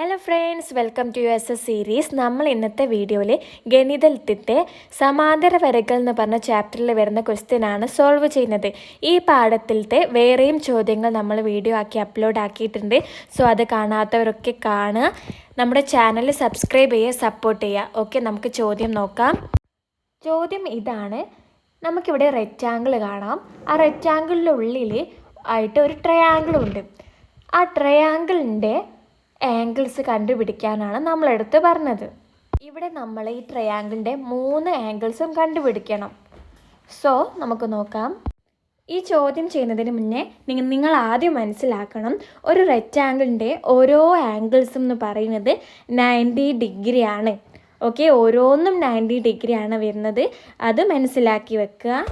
Hello friends, welcome to USS series. നമ്മൾ ഇന്നത്തെ വീഡിയോയിൽ ഗണിതത്തിൻ്റെ സമാന്തര വരകൾ എന്ന് പറഞ്ഞ ചാപ്റ്ററിൽ വരുന്ന ക്വസ്റ്റ്യനാണ് സോൾവ് ചെയ്യുന്നത്. ഈ പാഠത്തിലത്തെ വേറെയും ചോദ്യങ്ങൾ നമ്മൾ വീഡിയോ ആക്കി അപ്ലോഡ് ആക്കിയിട്ടുണ്ട്. സോ അത് കാണാത്തവരൊക്കെ കാണുക, നമ്മുടെ ചാനൽ സബ്സ്ക്രൈബ് ചെയ്യുക, സപ്പോർട്ട് ചെയ്യുക. ഓക്കെ, നമുക്ക് ചോദ്യം നോക്കാം. ചോദ്യം ഇതാണ്. നമുക്കിവിടെ റെക്റ്റാങ്കിൾ കാണാം. ആ റെക്റ്റാങ്കിളിൻ്റെ ഉള്ളിൽ ആയിട്ട് ഒരു ട്രയാങ്കിളുണ്ട്. ആ ട്രയാങ്കിളിൻ്റെ ആംഗിൾസ് കണ്ടുപിടിക്കാനാണ് നമ്മളെടുത്ത് പറഞ്ഞത്. ഇവിടെ നമ്മൾ ഈ ട്രയാങ്കിളിൻ്റെ 3 ആംഗിൾസും കണ്ടുപിടിക്കണം. സോ നമുക്ക് നോക്കാം. ഈ ചോദ്യം ചെയ്യുന്നതിന് മുന്നേ നിങ്ങൾ ആദ്യം മനസ്സിലാക്കണം, ഒരു റെക്റ്റാങ്കിളിൻ്റെ ഓരോ ആംഗിൾസും എന്ന് പറയുന്നത് 90 ഡിഗ്രി ആണ്. ഓക്കെ, ഓരോന്നും 90 ഡിഗ്രി ആണ് വരുന്നത്. അത് മനസ്സിലാക്കി വെക്കുക.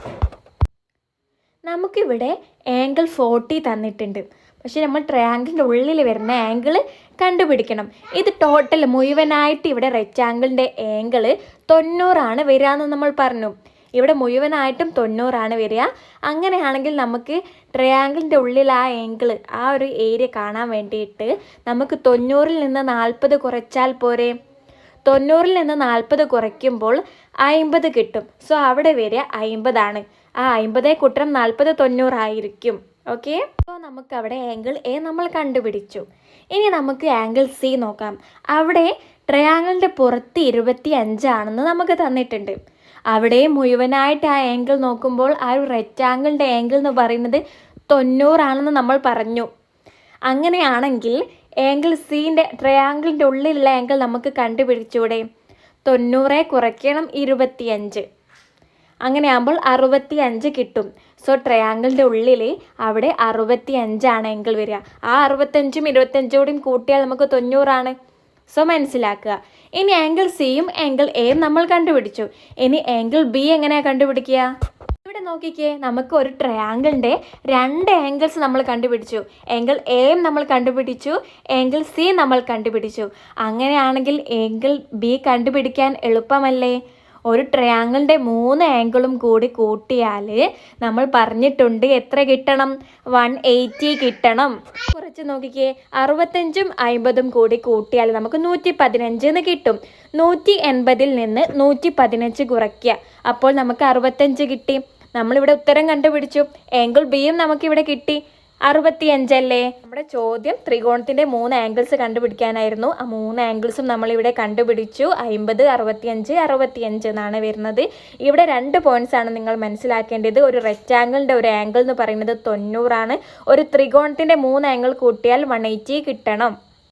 നമുക്കിവിടെ ആംഗിൾ 40 തന്നിട്ടുണ്ട്. പക്ഷേ നമ്മൾ ട്രയാങ്കിളിൻ്റെ ഉള്ളിൽ വരുന്ന ആംഗിൾ കണ്ടുപിടിക്കണം. ഇത് ടോട്ടൽ മുഴുവനായിട്ട് ഇവിടെ റെക്റ്റാങ്കിളിൻ്റെ ആംഗിൾ 90 വരിക എന്ന് നമ്മൾ പറഞ്ഞു. ഇവിടെ മുഴുവനായിട്ടും 90 വരിക. അങ്ങനെയാണെങ്കിൽ നമുക്ക് ട്രയാങ്കിളിൻ്റെ ഉള്ളിൽ ആ ആംഗിൾ, ആ ഒരു ഏരിയ കാണാൻ വേണ്ടിയിട്ട് നമുക്ക് 90 നിന്ന് 40 കുറച്ചാൽ പോരെ. 90 നിന്ന് 40 കുറയ്ക്കുമ്പോൾ 50 കിട്ടും. സോ അവിടെ വരിക 50 ആ 50 കൂട്ടം 40 90 ആയിരിക്കും. ഓക്കെ, അപ്പോൾ നമുക്ക് അവിടെ ആംഗിൾ എ നമ്മൾ കണ്ടുപിടിച്ചു. ഇനി നമുക്ക് ആംഗിൾ സി നോക്കാം. അവിടെ ട്രയാങ്കിളിൻ്റെ പുറത്ത് 25 നമുക്ക് തന്നിട്ടുണ്ട്. അവിടെ മുഴുവനായിട്ട് ആ ആംഗിൾ നോക്കുമ്പോൾ ആ ഒരു റെക്റ്റാങ്കിളിൻ്റെ ആംഗിൾ എന്ന് പറയുന്നത് 90 നമ്മൾ പറഞ്ഞു. അങ്ങനെയാണെങ്കിൽ ആംഗിൾ സീൻ്റെ ട്രയാങ്കിളിൻ്റെ ഉള്ളിലുള്ള ആംഗിൾ നമുക്ക് കണ്ടുപിടിച്ചൂടെ. 90 കുറയ്ക്കണം 25, അങ്ങനെയാകുമ്പോൾ 65 കിട്ടും. സോ ട്രയാങ്കിളിൻ്റെ ഉള്ളിൽ അവിടെ 65 ആംഗിൾ വരിക. ആ 65ഉം 25 കൂട്ടിയാൽ നമുക്ക് 90. സോ മനസ്സിലാക്കുക. ഇനി ആംഗിൾ സിയും ആംഗിൾ എയും നമ്മൾ കണ്ടുപിടിച്ചു. ഇനി ആംഗിൾ ബി എങ്ങനെയാണ് കണ്ടുപിടിക്കുക? ഇവിടെ നോക്കിക്കേ, നമുക്ക് ഒരു ട്രയാങ്കിളിൻ്റെ 2 ആംഗിൾസ് നമ്മൾ കണ്ടുപിടിച്ചു. ആംഗിൾ എയും നമ്മൾ കണ്ടുപിടിച്ചു, ആംഗിൾ സി നമ്മൾ കണ്ടുപിടിച്ചു. അങ്ങനെയാണെങ്കിൽ ആംഗിൾ ബി കണ്ടുപിടിക്കാൻ എളുപ്പമല്ലേ? ഒരു ട്രയാങ്കിളിൻ്റെ 3 ആംഗിളും കൂടി കൂട്ടിയാൽ നമ്മൾ പറഞ്ഞിട്ടുണ്ട് എത്ര കിട്ടണം? 180 കിട്ടണം. കുറച്ച് നോക്കിക്കേ, 65ഉം 50ഉം കൂടി കൂട്ടിയാൽ നമുക്ക് 115 കിട്ടും. 180 നിന്ന് 115 കുറയ്ക്കുക, അപ്പോൾ നമുക്ക് 65 കിട്ടി. നമ്മളിവിടെ ഉത്തരം കണ്ടുപിടിച്ചു. ആംഗിൾ ബിയും നമുക്കിവിടെ കിട്ടി 65 അല്ലേ? നമ്മുടെ ചോദ്യം ത്രികോണത്തിൻ്റെ 3 ആംഗിൾസ് കണ്ടുപിടിക്കാനായിരുന്നു. ആ 3 ആംഗിൾസും നമ്മളിവിടെ കണ്ടുപിടിച്ചു. 50, 65, 65 എന്നാണ് വരുന്നത്. ഇവിടെ 2 പോയിന്റ്സ് ആണ് നിങ്ങൾ മനസ്സിലാക്കേണ്ടത്. ഒരു റെക്റ്റാങ്കിളിൻ്റെ ഒരു ആംഗിൾ എന്ന് പറയുന്നത് 90. ഒരു ത്രികോണത്തിൻ്റെ 3 ആംഗിൾ കൂട്ടിയാൽ 180 കിട്ടണം.